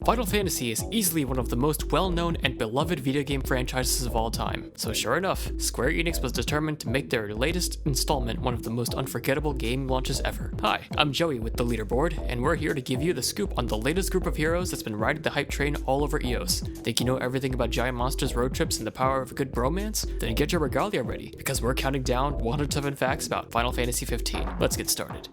Final Fantasy is easily one of the most well-known and beloved video game franchises of all time, so sure enough, Square Enix was determined to make their latest installment one of the most unforgettable game launches ever. Hi, I'm Joey with the Leaderboard, and we're here to give you the scoop on the latest group of heroes that's been riding the hype train all over EOS. Think you know everything about giant monsters, road trips, and the power of a good bromance? Then get your Regalia ready, because we're counting down 107 facts about Final Fantasy XV. Let's get started.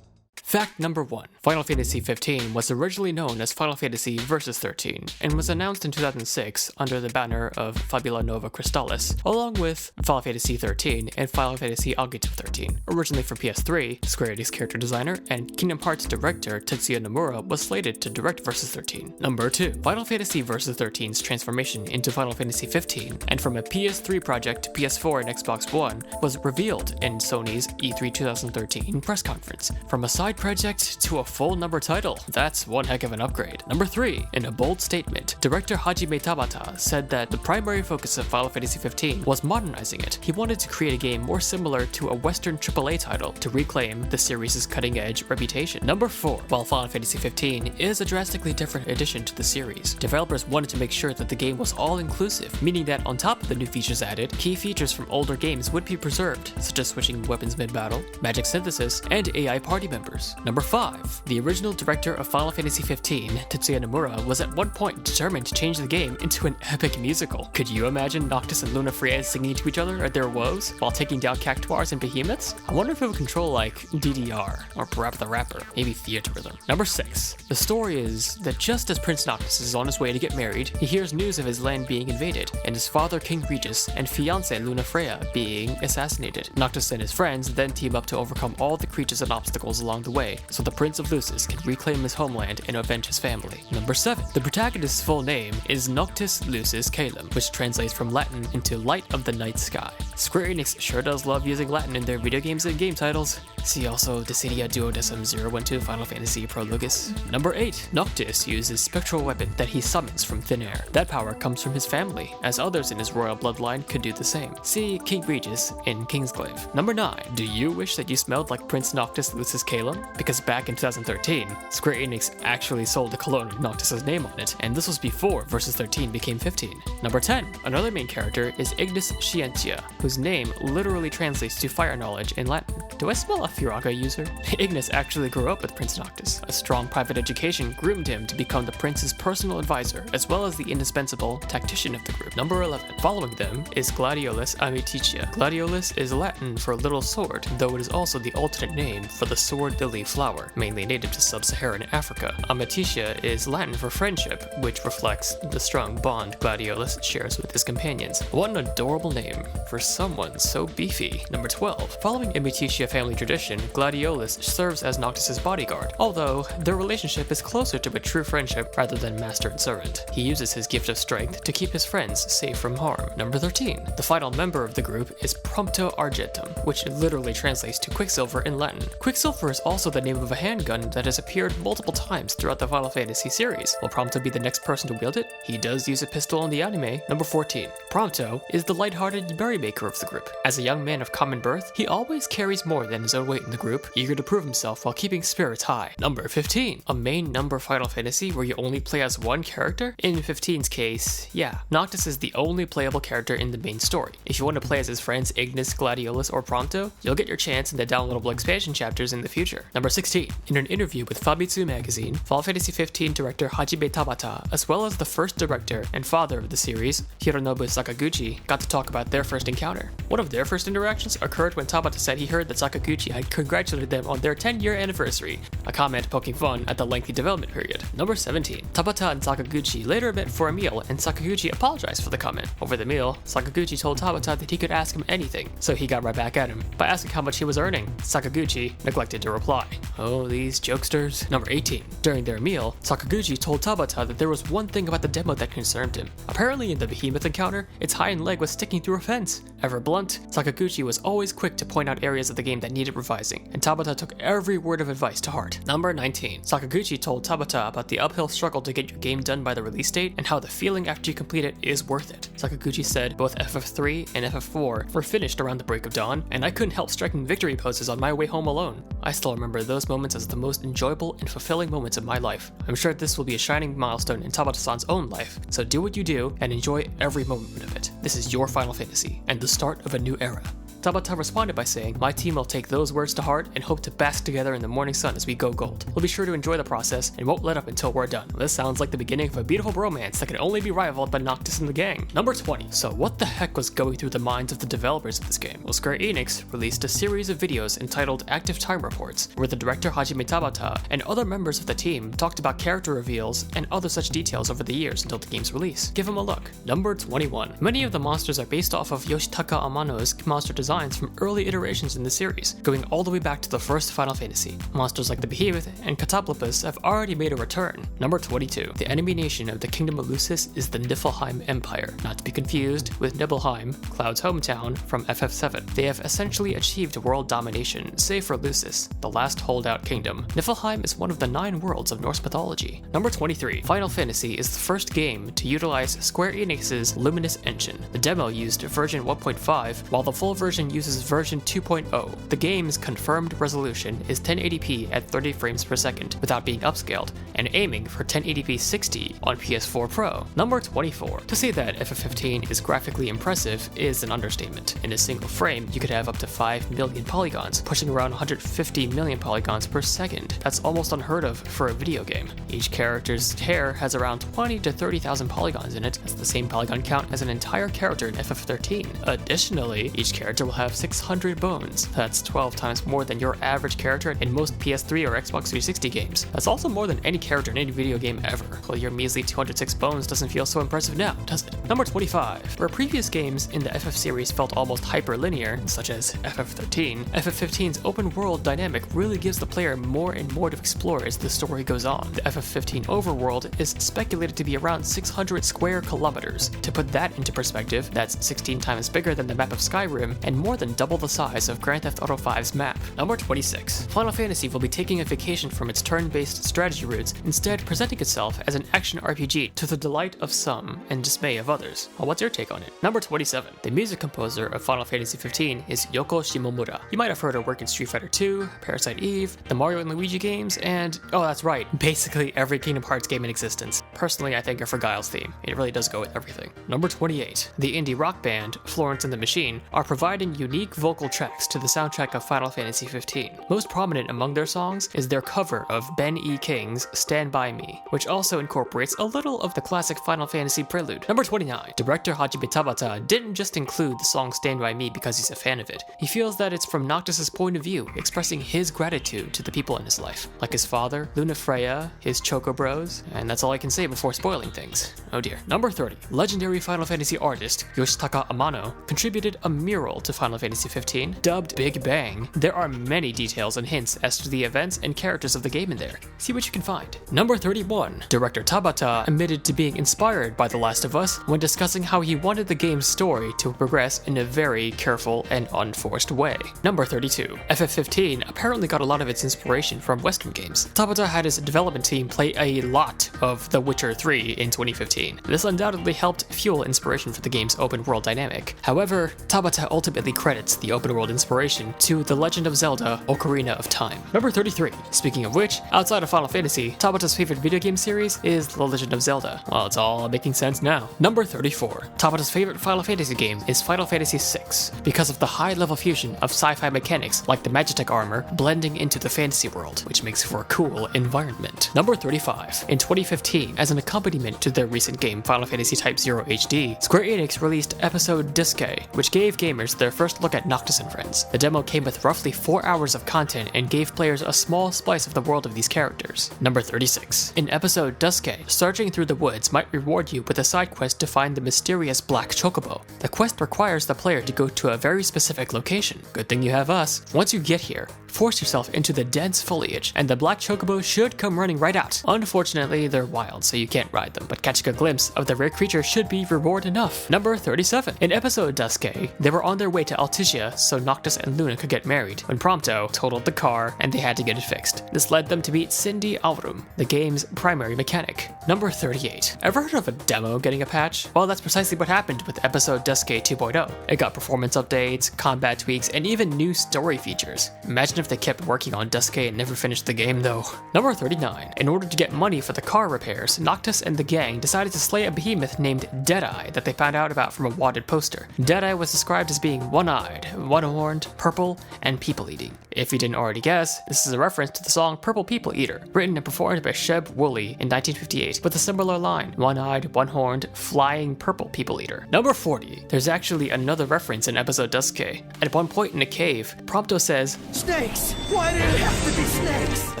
Fact number 1. Final Fantasy XV was originally known as Final Fantasy Versus XIII, and was announced in 2006 under the banner of Fabula Nova Crystallis, along with Final Fantasy XIII and Final Fantasy Algae 13. Originally for PS3, Square Enix character designer and Kingdom Hearts director Tetsuya Nomura was slated to direct Versus XIII. Number 2. Final Fantasy Versus XIII's transformation into Final Fantasy XV, and from a PS3 project to PS4 and Xbox One, was revealed in Sony's E3 2013 press conference. From a side project to a full number title, that's one heck of an upgrade. Number 3. In a bold statement, director Hajime Tabata said that the primary focus of Final Fantasy XV was modernizing it. He wanted to create a game more similar to a Western AAA title to reclaim the series' cutting-edge reputation. Number 4. While Final Fantasy XV is a drastically different addition to the series, developers wanted to make sure that the game was all-inclusive, meaning that on top of the new features added, key features from older games would be preserved, such as switching weapons mid-battle, magic synthesis, and AI party members. Number 5. The original director of Final Fantasy XV, Tetsuya Nomura, was at one point determined to change the game into an epic musical. Could you imagine Noctis and Lunafreya singing to each other at their woes while taking down cactuars and behemoths? I wonder if it would control like DDR, or Parappa the Rapper, maybe Theater Rhythm. Number 6. The story is that just as Prince Noctis is on his way to get married, he hears news of his land being invaded, and his father King Regis and fiancée Lunafreya being assassinated. Noctis and his friends then team up to overcome all the creatures and obstacles along the way, so the Prince of Lucis can reclaim his homeland and avenge his family. Number 7. The protagonist's full name is Noctis Lucis Caelum, which translates from Latin into Light of the Night Sky. Square Enix sure does love using Latin in their video games and game titles. See also Dissidia Duodecim 012 Final Fantasy Prologus. Number 8. Noctis uses spectral weapon that he summons from thin air. That power comes from his family, as others in his royal bloodline could do the same. See King Regis in Kingsglaive. Number 9. Do you wish that you smelled like Prince Noctis Lucis Caelum? Because back in 2013, Square Enix actually sold a cologne with Noctis' name on it, and this was before Versus 13 became 15. Number 10. Another main character is Ignis Scientia, whose name literally translates to fire knowledge in Latin. Do I smell a Firaga user? Ignis actually grew up with Prince Noctis. A strong private education groomed him to become the prince's personal advisor, as well as the indispensable tactician of the group. Number 11. Following them is Gladiolus Amicitia. Gladiolus is Latin for little sword, though it is also the alternate name for the sword lily flower, mainly native to sub-Saharan Africa. Amicitia is Latin for friendship, which reflects the strong bond Gladiolus shares with his companions. What an adorable name for someone so beefy. Number 12. Following Amicitia family tradition, Gladiolus serves as Noctis' bodyguard, although their relationship is closer to a true friendship rather than master and servant. He uses his gift of strength to keep his friends safe from harm. Number 13. The final member of the group is Prompto Argentum, which literally translates to Quicksilver in Latin. Quicksilver is also the name of a handgun that has appeared multiple times throughout the Final Fantasy series. Will Prompto be the next person to wield it? He does use a pistol in the anime. Number 14. Prompto is the lighthearted merrymaker of the group. As a young man of common birth, he always carries more than his own weight in the group, eager to prove himself while keeping spirits high. Number 15. A main number Final Fantasy where you only play as one character? In 15's case, yeah, Noctis is the only playable character in the main story. If you want to play as his friends Ignis, Gladiolus, or Prompto, you'll get your chance in the downloadable expansion chapters in the future. Number 16. In an interview with Famitsu magazine, Final Fantasy XV director Hajime Tabata, as well as the first director and father of the series, Hironobu Sakaguchi, got to talk about their first encounter. One of their first interactions occurred when Tabata said he heard that Sakaguchi had congratulated them on their 10-year anniversary, a comment poking fun at the lengthy development period. Number 17. Tabata and Sakaguchi later met for a meal, and Sakaguchi apologized for the comment. Over the meal, Sakaguchi told Tabata that he could ask him anything, so he got right back at him by asking how much he was earning. Sakaguchi neglected to reply. why. Oh, these jokesters. Number 18. During their meal, Sakaguchi told Tabata that there was one thing about the demo that concerned him. Apparently in the behemoth encounter, its hind leg was sticking through a fence. Ever blunt, Sakaguchi was always quick to point out areas of the game that needed revising, and Tabata took every word of advice to heart. Number 19. Sakaguchi told Tabata about the uphill struggle to get your game done by the release date, and how the feeling after you complete it is worth it. Sakaguchi said both FF3 and FF4 were finished around the break of dawn, and I couldn't help striking victory poses on my way home alone. I still remember those moments as the most enjoyable and fulfilling moments of my life. I'm sure this will be a shining milestone in Tabata-san's own life, so do what you do and enjoy every moment of it. This is your Final Fantasy, and the start of a new era. Tabata responded by saying, "My team will take those words to heart and hope to bask together in the morning sun as we go gold. We'll be sure to enjoy the process and won't let up until we're done." This sounds like the beginning of a beautiful bromance that can only be rivaled by Noctis and the gang. Number 20. So what the heck was going through the minds of the developers of this game? Well, Square Enix released a series of videos entitled Active Time Reports, where the director Hajime Tabata and other members of the team talked about character reveals and other such details over the years until the game's release. Give them a look. Number 21. Many of the monsters are based off of Yoshitaka Amano's monster designs from early iterations in the series, going all the way back to the first Final Fantasy. Monsters like the Behemoth and Cataplepus have already made a return. Number 22. The enemy nation of the Kingdom of Lucis is the Niflheim Empire, not to be confused with Nibelheim, Cloud's hometown, from FF7. They have essentially achieved world domination, save for Lucis, the last holdout kingdom. Niflheim is one of the 9 worlds of Norse mythology. Number 23. Final Fantasy is the first game to utilize Square Enix's Luminous engine. The demo used version 1.5, while the full version uses version 2.0. The game's confirmed resolution is 1080p at 30 frames per second without being upscaled, and aiming for 1080p 60 on PS4 Pro. Number 24. To say that FF15 is graphically impressive is an understatement. In a single frame, you could have up to 5 million polygons, pushing around 150 million polygons per second. That's almost unheard of for a video game. Each character's hair has around 20 to 30,000 polygons in it. That's the same polygon count as an entire character in FF13. Additionally, each character will have 600 bones. That's 12 times more than your average character in most PS3 or Xbox 360 games. That's also more than any character in any video game ever. Well, your measly 206 bones doesn't feel so impressive now, does it? Number 25. Where previous games in the FF series felt almost hyperlinear, such as FF13, FF15's open world dynamic really gives the player more and more to explore as the story goes on. The FF15 overworld is speculated to be around 600 square kilometers. To put that into perspective, that's 16 times bigger than the map of Skyrim and more than double the size of Grand Theft Auto V's map. Number 26. Final Fantasy will be taking a vacation from its turn-based strategy roots, instead presenting itself as an action RPG to the delight of some and dismay of others. Well, what's your take on it? Number 27. The music composer of Final Fantasy 15 is Yoko Shimomura. You might have heard her work in Street Fighter 2, Parasite Eve, the Mario and Luigi games, and, oh that's right, basically every Kingdom Hearts game in existence. Personally, I thank her for Guile's theme. It really does go with everything. Number 28. The indie rock band Florence and the Machine are providing unique vocal tracks to the soundtrack of Final Fantasy 15. Most prominent among their songs is their cover of Ben E. King's Stand By Me, which also incorporates a little of the classic Final Fantasy prelude. Number 29. Director Hajime Tabata didn't just include the song Stand By Me because he's a fan of it. He feels that it's from Noctis' point of view, expressing his gratitude to the people in his life, like his father, Luna Freya, his Choco Bros, and that's all I can say before spoiling things. Oh dear. Number 30. Legendary Final Fantasy artist Yoshitaka Amano contributed a mural to Final Fantasy 15, dubbed Big Bang. There are many details and hints as to the events and characters of the game in there. See what you can find. Number 31. Director Tabata admitted to being inspired by The Last of Us when discussing how he wanted the game's story to progress in a very careful and unforced way. Number 32. FF15 apparently got a lot of its inspiration from Western games. Tabata had his development team play a lot of The Witcher 3 in 2015. This undoubtedly helped fuel inspiration for the game's open world dynamic. However, Tabata ultimately credits the open world inspiration to The Legend of Zelda: Ocarina of Time. Number 33. Speaking of which, outside of Final Fantasy, Tabata's favorite video game series is The Legend of Zelda. Well, it's all making sense now. Number 34. Tabata's favorite Final Fantasy game is Final Fantasy VI, because of the high-level fusion of sci-fi mechanics like the Magitech armor blending into the fantasy world, which makes for a cool environment. Number 35. In 2015, as an accompaniment to their recent game Final Fantasy Type 0 HD, Square Enix released episode Disque, which gave gamers their first look at Noctis and Friends. The demo came with roughly 4 hours of content and gave players a small slice of the world of these characters. Number 36. In episode Duske, searching through the woods might reward you with a side quest to find the mysterious Black Chocobo. The quest requires the player to go to a very specific location. Good thing you have us. Once you get here, force yourself into the dense foliage, and the black chocobo should come running right out. Unfortunately, they're wild, so you can't ride them, but catching a glimpse of the rare creature should be reward enough. Number 37. In episode Dusque, they were on their way to Alticia so Noctis and Luna could get married, when Prompto totaled the car and they had to get it fixed. This led them to meet Cindy Alvarum, the game's primary mechanic. Number 38. Ever heard of a demo getting a patch? Well, that's precisely what happened with episode Dusque 2.0. It got performance updates, combat tweaks, and even new story features. Imagine if they kept working on Dusque and never finished the game though. Number 39. In order to get money for the car repairs, Noctis and the gang decided to slay a behemoth named Deadeye that they found out about from a wanted poster. Deadeye was described as being one-eyed, one-horned, purple, and people-eating. If you didn't already guess, this is a reference to the song Purple People Eater, written and performed by Sheb Woolley in 1958 with a similar line, one-eyed, one-horned, flying purple people eater. Number 40. There's actually another reference in episode Dusque. At one point in a cave, Prompto says, "Snakes! Why did it have to be snakes?" A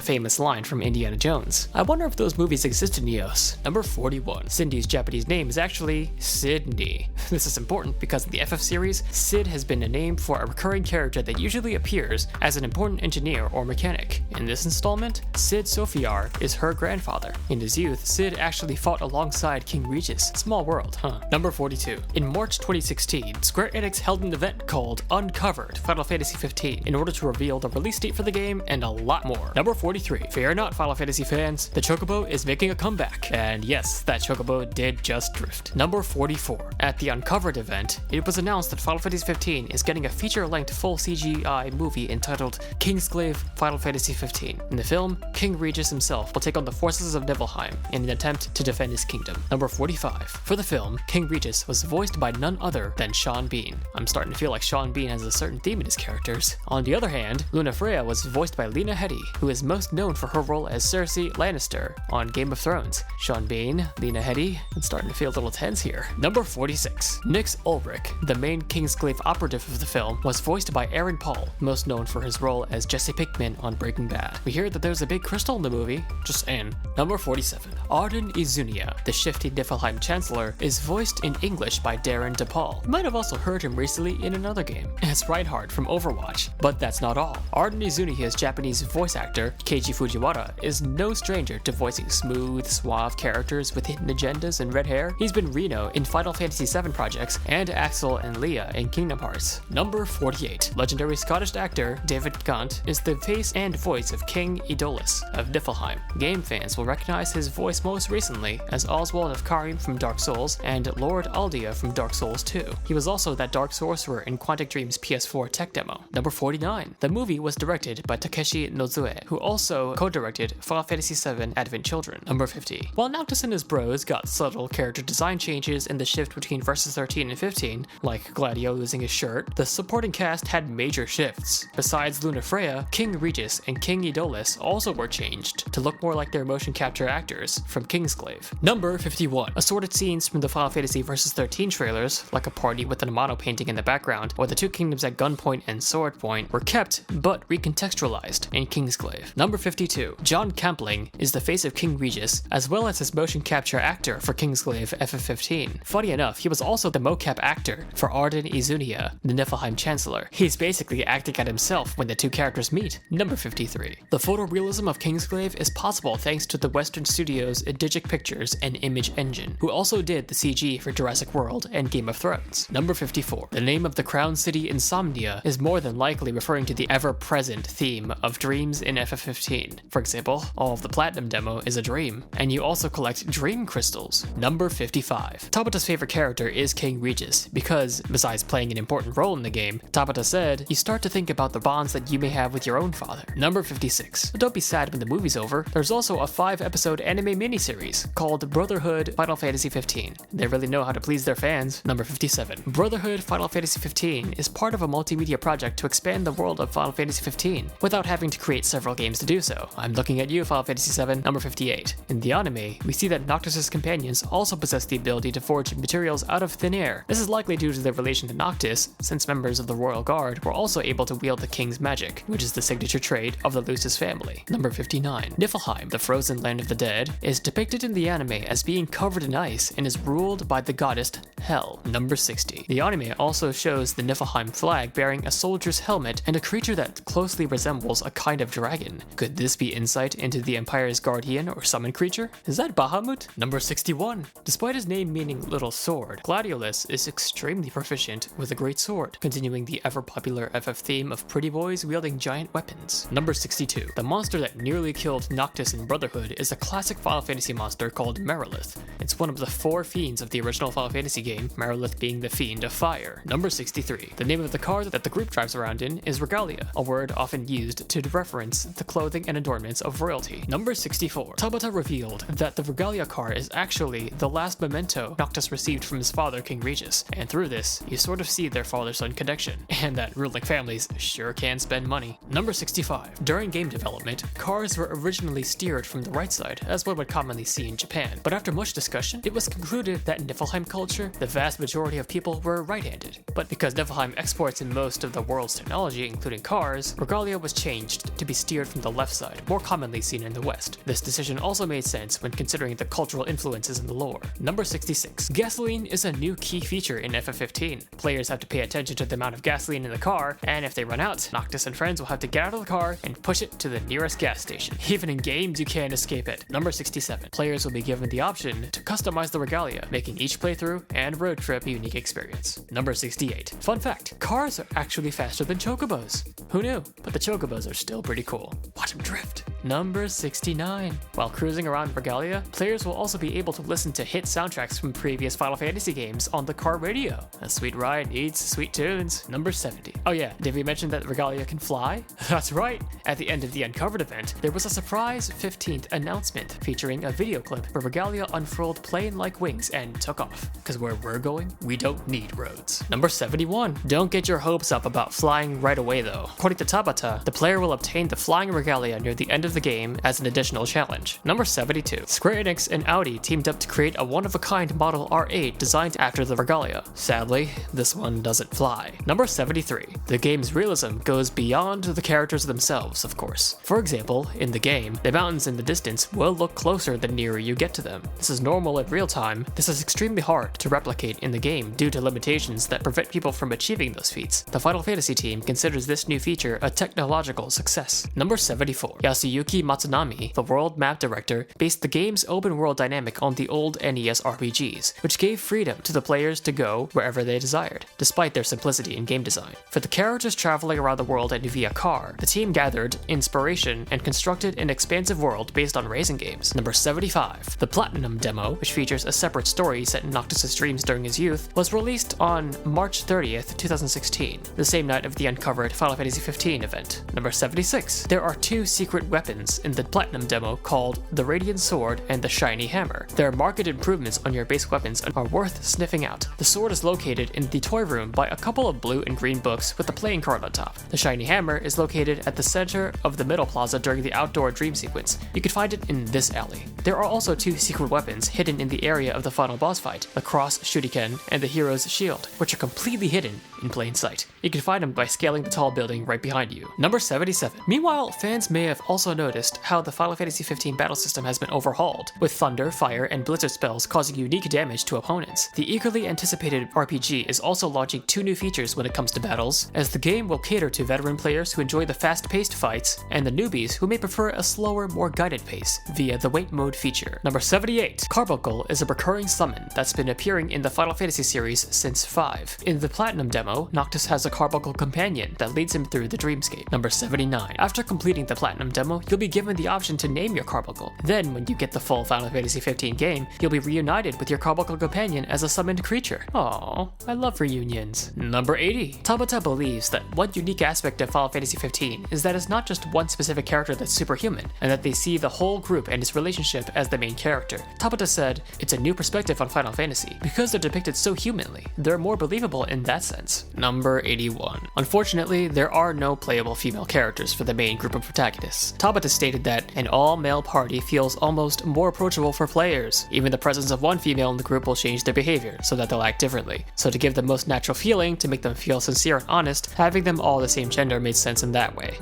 famous line from Indiana Jones. I wonder if those movies exist in Neos. Number 41. Cindy's Japanese name is actually Sydney. This is important because in the FF series, Sid has been a name for a recurring character that usually appears as an important engineer or mechanic. In this installment, Sid Sophiar is her grandfather. In his youth, Sid actually fought alongside King Regis. Small world, huh? Number 42. In March 2016, Square Enix held an event called Uncovered Final Fantasy XV in order to reveal the release date for the game and a lot more. Number 43. Fear not, Final Fantasy fans, the Chocobo is making a comeback. And yes, that Chocobo did just drift. Number 44. At the Uncovered event, it was announced that Final Fantasy XV is getting a feature-length full CGI movie entitled Kingsglaive Final Fantasy XV. In the film, King Regis himself will take on the forces of Niflheim in an attempt to defend his kingdom. Number 45. For the film, King Regis was voiced by none other than Sean Bean. I'm starting to feel like Sean Bean has a certain theme in his characters. On the other hand, Luna Freya was voiced by Lena Headey, who is most known for her role as Cersei Lannister on Game of Thrones. Sean Bean, Lena Headey, I'm starting to feel a little tense here. Number 46. Nix Ulrich, the main Kingsglaive operative of the film, was voiced by Aaron Paul, most known for his role as Jesse Pinkman on Breaking Bad. We hear that there's a big crystal in the movie, just in. Number 47. Arden Izunia, the shifty Niflheim Chancellor, is voiced in English by Darren DePaul. You might have also heard him recently in another game, as Reinhardt from Overwatch. But that's not all. Arden Izunia's Japanese voice actor, Keiji Fujiwara, is no stranger to voicing smooth, suave characters with hidden agendas and red hair. He's been Reno in Final Fantasy VII projects and Axel and Leah in Kingdom Hearts. Number 48. Legendary Scottish actor David Gaunt is the face and voice of King Idolus of Niflheim. Game fans will recognize his voice most recently as Oswald of Karim from Dark Souls and Lord Aldia from Dark Souls 2. He was also that Dark Sorcerer in Quantic Dream's PS4 tech demo. Number 49. The movie was directed by Takeshi Nozue, who also co-directed Final Fantasy VII Advent Children. Number 50. While Noctis and his bros got subtle character design changes in the shift between Versus 13 and 15, like Gladio losing his shirt, the supporting cast had major shifts. Besides Luna Freya, King Regis and King Idolus also were changed to look more like their motion capture actors from Kingsglaive. Number 51. Assorted scenes from the Final Fantasy Versus XIII trailers, like a party with an Amano painting in the background, or the two kingdoms at gunpoint and sword point, were kept but recontextualized in Kingsglaive. Number 52. John Campbell is the face of King Regis, as well as his motion capture actor for Kingsglaive FF15. Funny enough, he was also the mocap actor for Arden Izunia, the Niflheim Chancellor. He's basically acting at himself when the two characters meet. Number 53. The photorealism of Kingsglaive is possible thanks to the Western Studios Digic Pictures and Image Engine, who also did the CG for Jurassic World and Game of Thrones. Number 54. The name of the crown city Insomnia is more than likely referring to the ever-present theme of dreams in FF15. For example, all of the Platinum demo is a dream, and you also collect dream crystals. Number 55. Tabata's favorite character is King Regis, because, besides playing an important role in the game, Tabata said, you start to think about the bonds that you may have with your own father. Number 56. But don't be sad when the movie's over. There's also a 5-episode anime miniseries called Brotherhood Final Fantasy XV. They really know how to please their fans. Number 57. Brotherhood Final Fantasy XV is part of a multimedia project to expand the world of Final Fantasy XV without having to create several games to do so. I'm looking at you, Final Fantasy VII. Number 58. In the anime, we see that Noctis' companions also possess the ability to forge materials out of thin air. This is likely due to their relation to Noctis, since members of the Royal Guard were also able to wield the King's magic, which is the signature trait of the Lucis family. Number 59. Niflheim, the frozen land of the dead, is depicted in the anime as being covered in ice and is ruled by the goddess Hel. Number 60. The anime also shows the Niflheim flag bearing a soldier's helmet and a creature that that closely resembles a kind of dragon. Could this be insight into the Empire's guardian or summon creature? Is that Bahamut? Number 61. Despite his name meaning little sword, Gladiolus is extremely proficient with a great sword, continuing the ever-popular FF theme of pretty boys wielding giant weapons. Number 62. The monster that nearly killed Noctis in Brotherhood is a classic Final Fantasy monster called Merilith. It's one of the 4 fiends of the original Final Fantasy game, Merilith being the fiend of fire. Number 63. The name of the car that the group drives around in is Regalia, a word often used to reference the clothing and adornments of royalty. Number 64. Tabata revealed that the Regalia car is actually the last memento Noctis received from his father, King Regis, and through this, you sort of see their father-son connection, and that ruling families sure can spend money. Number 65. During game development, cars were originally steered from the right side, as one would commonly see in Japan, but after much discussion, it was concluded that in Niflheim culture, the vast majority of people were right-handed. But because Niflheim exports in most of the world's technology, including cars, Regalia was changed to be steered from the left side, more commonly seen in the West. This decision also made sense when considering the cultural influences in the lore. Number 66. Gasoline is a new key feature in FF15. Players have to pay attention to the amount of gasoline in the car, and if they run out, Noctis and friends will have to get out of the car and push it to the nearest gas station. Even in games, you can't escape it. Number 67. Players will be given the option to customize the Regalia, making each playthrough and road trip a unique experience. Number 68. Fun fact, cars are actually faster than chocobos. Who knew? But the chocobos are still pretty cool. Watch them drift. Number 69. While cruising around Regalia, players will also be able to listen to hit soundtracks from previous Final Fantasy games on the car radio. A sweet ride needs sweet tunes. Number 70. Oh yeah, did we mention that Regalia can fly? That's right! At the end of the Uncovered event, there was a surprise 15th announcement featuring a video clip where Regalia unfurled plane-like wings and took off. Cause where we're going, we don't need roads. Number 71. Don't get your hopes up about flying right away though. According to Tabata, the player will obtain the flying Regalia near the end of the game as an additional challenge. Number 72. Square Enix and Audi teamed up to create a one-of-a-kind Model R8 designed after the Regalia. Sadly, this one doesn't fly. Number 73. The game's realism goes beyond the characters themselves, of course. For example, in the game, the mountains in the distance will look closer the nearer you get to them. This is normal in real time. This is extremely hard to replicate in the game due to limitations that prevent people from achieving those feats. The Final Fantasy team considers this new feature a technological success. Number 74. Yasuyuki Matsunami, the world map director, based the game's open world dynamic on the old NES RPGs, which gave freedom to the players to go wherever they desired, despite their simplicity in game design. For the characters traveling around the world and via car, the team gathered inspiration and constructed an expansive world based on racing games. Number 75. The Platinum demo, which features a separate story set in Noctis' dreams during his youth, was released on March 30th, 2016, the same night of the Uncovered Final Fantasy XV event. Number 76. There are 2 secret weapons in the Platinum demo called the Radiant Sword and the Shiny Hammer. Their marked improvements on your base weapons are worth sniffing out. The sword is located in the toy room by a couple of blue and green books with a playing card on top. The Shiny Hammer is located at the center of the middle plaza during the outdoor dream sequence. You can find it in this alley. There are also 2 secret weapons hidden in the area of the final boss fight, the Cross Shuriken and the Hero's Shield, which are completely hidden in plain sight. You can find them by scaling the tall building right behind you. Number 77. Meanwhile, fans may have also noticed how the Final Fantasy XV battle system has been overhauled, with thunder, fire, and blizzard spells causing unique damage to opponents. The eagerly anticipated RPG is also launching 2 new features when it comes to battles, as the game will cater to veteran players who enjoy the fast-paced fights, and the newbies who may prefer a slower, more guided pace via the wait mode feature. Number 78. Carbuncle is a recurring summon that's been appearing in the Final Fantasy series since 5. In the Platinum demo, Noctis has a Carbuncle companion that leads him through the dreamscape. Number 79. After completing the Platinum demo, you'll be given the option to name your Carbuncle. Then, when you get the full Final Fantasy XV game, you'll be reunited with your Carbuncle companion as a summoned creature. Aww, I love reunions. Number 80. Tabata believes that one unique aspect of Final Fantasy XV is that it's not just one specific character that's superhuman, and that they see the whole group and its relationship as the main character. Tabata said, "It's a new perspective on Final Fantasy. Because they're depicted so humanly, they're more believable in that sense." Number 81. Unfortunately, there are no playable female characters for the main group of protagonists. Tabata Tabata stated that an all-male party feels almost more approachable for players. Even the presence of one female in the group will change their behavior so that they'll act differently. So to give the most natural feeling, to make them feel sincere and honest, having them all the same gender made sense in that way.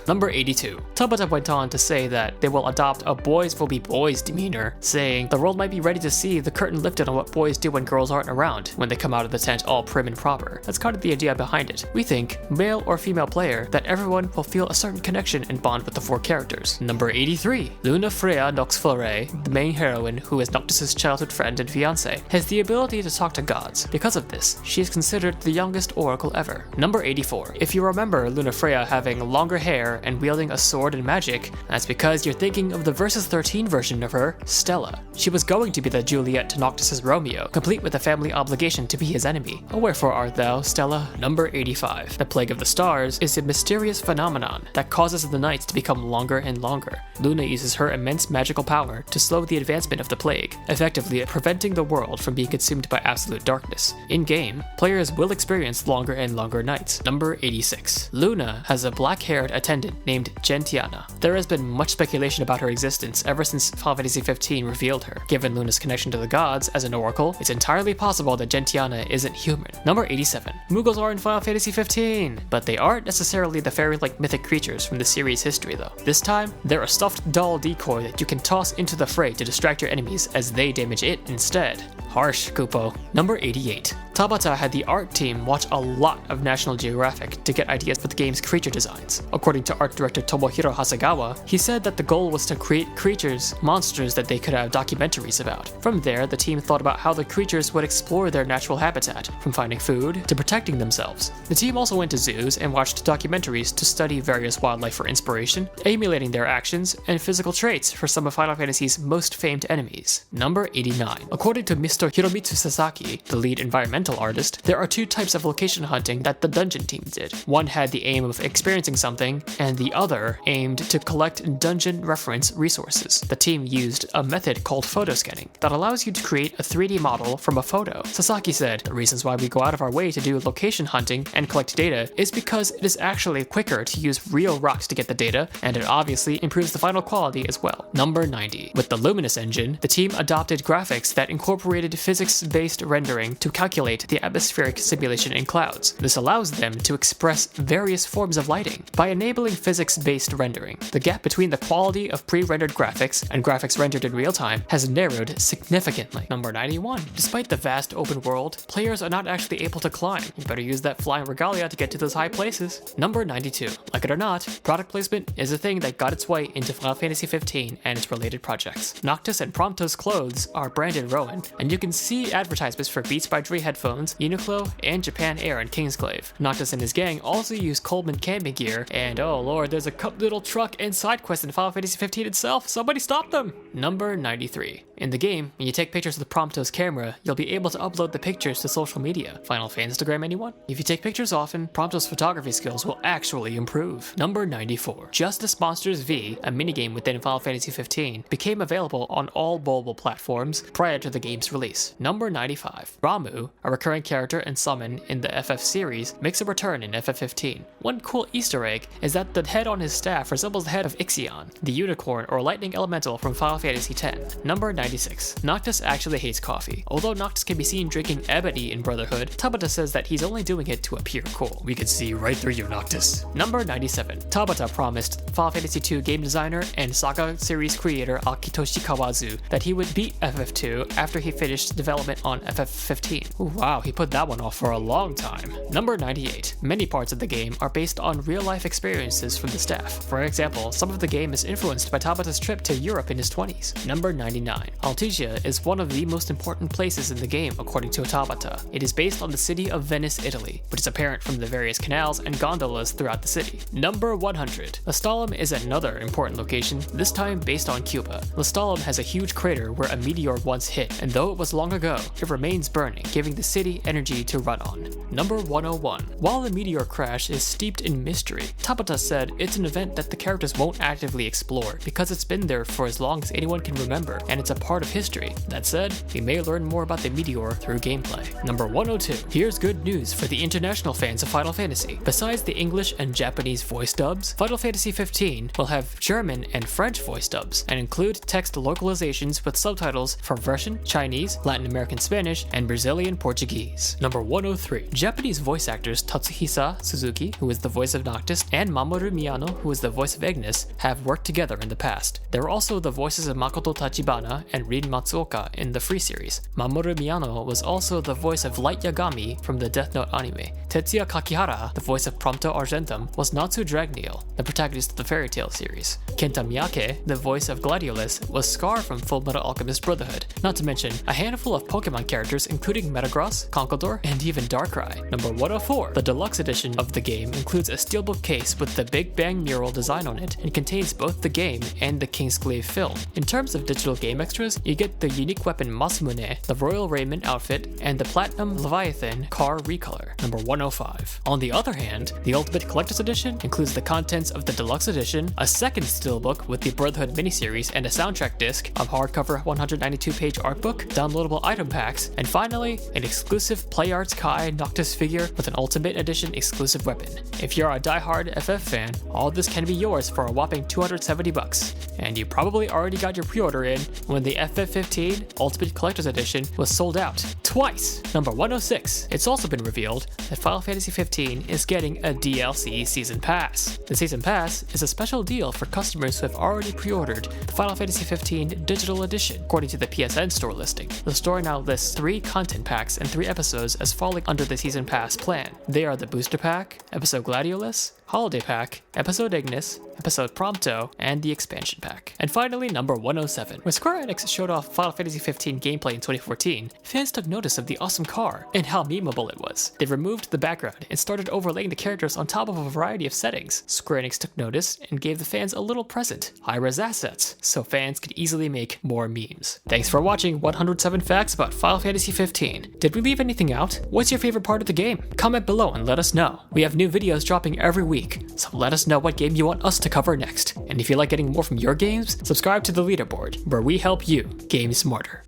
Number 82. Tabata went on to say that they will adopt a boys will be boys demeanor, saying the world might be ready to see the curtain lifted on what boys do when girls aren't around, when they come out of the tent all prim and proper. That's kind of the idea behind it. We think, male or female player, that everyone will feel a certain connection and bond with the four characters. Number 83. Luna Freya Noxflore, the main heroine who is Noctis' childhood friend and fiancé, has the ability to talk to gods. Because of this, she is considered the youngest oracle ever. Number 84. If you remember Luna Freya having longer hair and wielding a sword and magic, that's because you're thinking of the Versus XIII version of her, Stella. She was going to be the Juliet to Noctis' Romeo, complete with a family obligation to be his enemy. Oh, wherefore art thou, Stella? Number 85. The Plague of the Stars is a mysterious phenomenon that causes the nights to become longer and longer. Luna uses her immense magical power to slow the advancement of the plague, effectively preventing the world from being consumed by absolute darkness. In-game, players will experience longer and longer nights. Number 86. Luna has a black-haired attendant named Gentiana. There has been much speculation about her existence ever since Final Fantasy XV revealed her. Given Luna's connection to the gods as an oracle, it's entirely possible that Gentiana isn't human. Number 87. Muggles are in Final Fantasy XV, but they aren't necessarily the fairy-like mythic creatures from the series' history though. This time, they're a stuffed doll decoy that you can toss into the fray to distract your enemies as they damage it instead. Harsh, Kupo. Number 88. Tabata had the art team watch a lot of National Geographic to get ideas for the game's creature designs. According to art director Tomohiro Hasegawa, he said that the goal was to create creatures, monsters that they could have documentaries about. From there, the team thought about how the creatures would explore their natural habitat, from finding food to protecting themselves. The team also went to zoos and watched documentaries to study various wildlife for inspiration, emulating their actions and physical traits for some of Final Fantasy's most famed enemies. Number 89. According to Mr. Hiromitsu Sasaki, the lead environmental artist, there are two types of location hunting that the dungeon team did. One had the aim of experiencing something, and the other aimed to collect dungeon reference resources. The team used a method called photo scanning that allows you to create a 3D model from a photo. Sasaki said, the reasons why we go out of our way to do location hunting and collect data is because it is actually quicker to use real rocks to get the data, and it obviously improves the final quality as well. Number 90. With the Luminous engine, the team adopted graphics that incorporated physics-based rendering to calculate the atmospheric simulation in clouds. This allows them to express various forms of lighting. By enabling physics-based rendering, the gap between the quality of pre-rendered graphics and graphics rendered in real time has narrowed significantly. Number 91. Despite the vast open world, players are not actually able to climb. You better use that flying regalia to get to those high places. Number 92. Like it or not, product placement is a thing that got its way into Final Fantasy XV and its related projects. Noctis and Prompto's clothes are branded Rowan, and you can see advertisements for Beats by Dre headphones, Uniqlo, and Japan Air and Kingsglaive. Noctis and his gang also use Coleman camping gear, and oh lord, there's a cup noodle truck and side quest in Final Fantasy XV itself. Somebody stop them! Number 93. In the game, when you take pictures with Prompto's camera, you'll be able to upload the pictures to social media. Final Fanstagram anyone? If you take pictures often, Prompto's photography skills will actually improve. Number 94. Justice Monsters V, a minigame within Final Fantasy XV, became available on all mobile platforms prior to the game's release. Number 95. Ramu, a recurring character and summon in the FF series, makes a return in FF15. One cool Easter egg is that the head on his staff resembles the head of Ixion, the unicorn or lightning elemental from Final Fantasy X. Number 96. Noctis actually hates coffee. Although Noctis can be seen drinking ebony in Brotherhood, Tabata says that he's only doing it to appear cool. We can see right through you, Noctis. Number 97. Tabata promised Final Fantasy II game designer and Saga series creator Akitoshi Kawazu that he would beat FF2 after he finished development on FF15. Ooh, wow, he put that one off for a long time. Number 98. Many parts of the game are based on real-life experiences from the staff. For example, some of the game is influenced by Tabata's trip to Europe in his 20s. Number 99. Altesia is one of the most important places in the game according to Tabata. It is based on the city of Venice, Italy, which is apparent from the various canals and gondolas throughout the city. Number 100. Lestalem is another important location, this time based on Cuba. Lestalem has a huge crater where a meteor once hit, and though it was long ago, it remains burning, giving the city energy to run on. Number 101. While the meteor crash is steeped in mystery, Tabata said it's an event that the characters won't actively explore because it's been there for as long as anyone can remember, and it's a part of history. That said, we may learn more about the meteor through gameplay. Number 102. Here's good news for the international fans of Final Fantasy. Besides the English and Japanese voice dubs, Final Fantasy XV will have German and French voice dubs, and include text localizations with subtitles for Russian, Chinese, Latin American Spanish, and Brazilian Portuguese. Number 103. Japanese voice actors Tatsuhisa Suzuki, who is the voice of Noctis, and Mamoru Miyano, who is the voice of Ignis, have worked together in the past. They were also the voices of Makoto Tachibana and Rin Matsuoka in the Free series. Mamoru Miyano was also the voice of Light Yagami from the Death Note anime. Tetsuya Kakihara, the voice of Prompto Argentum, was Natsu Dragneel, the protagonist of the Fairy Tail series. Kenta Miyake, the voice of Gladiolus, was Scar from Fullmetal Alchemist Brotherhood, not to mention a handful of Pokemon characters including Metagross, Conkeldurr, and even Darkrai. Number 104. The deluxe edition of the game includes a steelbook case with the Big Bang mural design on it and contains both the game and the Kingsglaive film. In terms of digital game extras, you get the unique weapon Masamune, the Royal Raiment outfit, and the Platinum Leviathan car recolor. Number 105. On the other hand, the Ultimate Collector's Edition includes the contents of the deluxe edition, a second steelbook with the Brotherhood miniseries and a soundtrack disc, a hardcover 192-page art book, downloadable item packs, and finally, an exclusive PlayArts Kai Noctis figure with an Ultimate Edition exclusive weapon. If you're a die-hard FF fan, all this can be yours for a whopping $270, and you probably already got your pre-order in when the FF15 Ultimate Collector's Edition was sold out twice. Number 106. It's also been revealed that Final Fantasy XV is getting a DLC Season Pass. The Season Pass is a special deal for customers who have already pre-ordered the Final Fantasy XV Digital Edition, according to the PSN store listing. The store now lists 3 content packs and 3 episodes as falling under the Season Pass plan. They are the Booster Pack, Episode Gladiolus, Holiday Pack, Episode Ignis, Episode Prompto, and the Expansion Pack. And finally, number 107. When Square Enix showed off Final Fantasy XV gameplay in 2014, fans took notice of the awesome car and how memeable it was. They removed the background and started overlaying the characters on top of a variety of settings. Square Enix took notice and gave the fans a little present, high-res assets, so fans could easily make more memes. Thanks for watching 107 Facts about Final Fantasy XV. Did we leave anything out? What's your favorite part of the game? Comment below and let us know. We have new videos dropping every week, so let us know what game you want us to cover next. And if you like getting more from your games, subscribe to the Leaderboard, where we help you game smarter.